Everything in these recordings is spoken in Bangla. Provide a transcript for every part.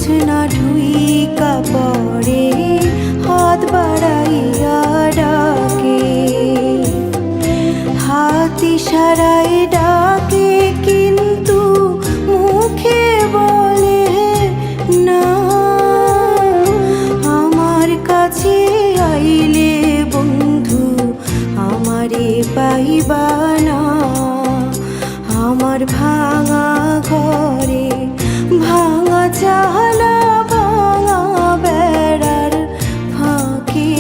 জোছনা ঢুইকা পড়ে হাত বাড়াইয়া ডাকে, হাত ইশারায় ডাকে কিন্তু মুখে বলে না। আমার কাছে আইলে বন্ধু আমারে পাইবা না, আমার ভাঙা ঘরে ভাঙা চালা ভাঙা বেড়ার ফাঁকে,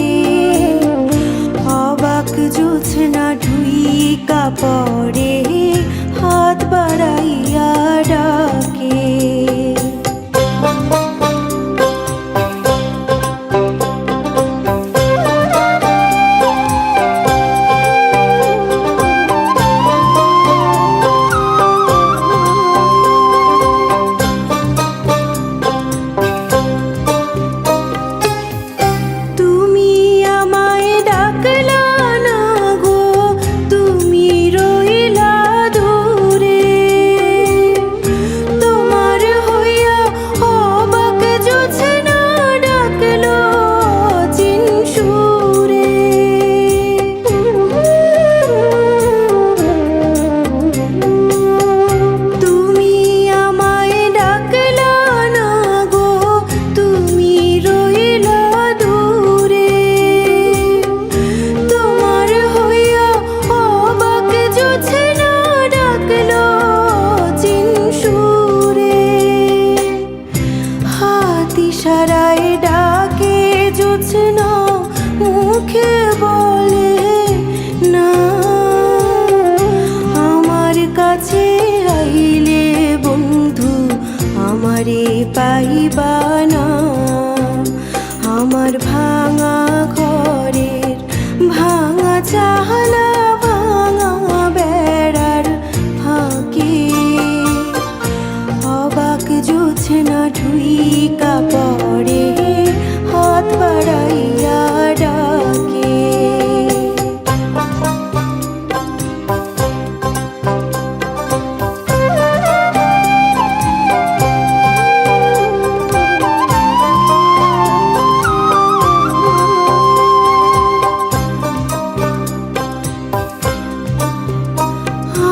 অবাক জোছনা ঢুইকা পড়ে হাত বাড়াইয়া ডাকে। ইশারায় ডাকে জোছনা মুখে বলে না। আমার কাছে আইলে বন্ধু আমারে পাইবা না, আমার ভাঙা ঘরের ভাঙা চালা ভাঙা বেড়ার ফাঁকে, অবাক জোছনা ঢুইকা পড়ে হাত বাড়াইয়া ডাকে।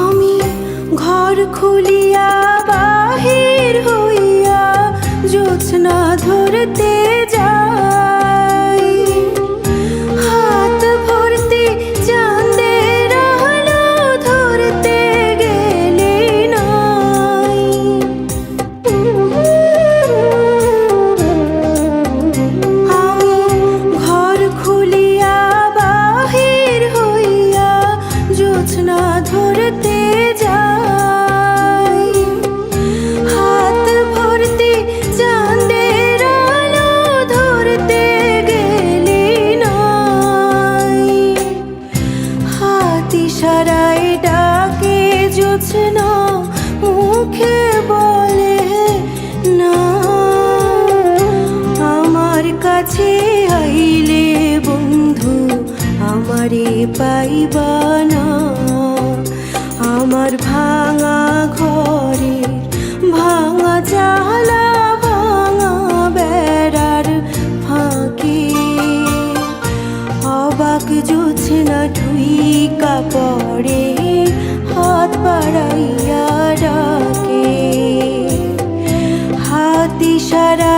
আমি ঘর খুলিয়া বাহির হইয়া জোছনা ধরতে যাই, হাত ভর্তি চাঁদের আলো ধরতে গেলে নাই। আমি ঘর খুলিয়া বাহির হইয়া জোছনা ধরতে যাই, হাত ভর্তি চাঁদের আলো ধরতে গেলে নাই। হাত ইশারায় ডাকে জোছনা মুখে বলে না। আমার কাছে আইলে বন্ধু আমারে পাইবা না, আমার ভাঙা ঘরের ভাঙা চালা ভাঙা বেড়ার ফাঁকে, অবাক জোছনা ঢুইকা পড়ে হাত বাড়াইয়া ডাকে, হাত ইশারা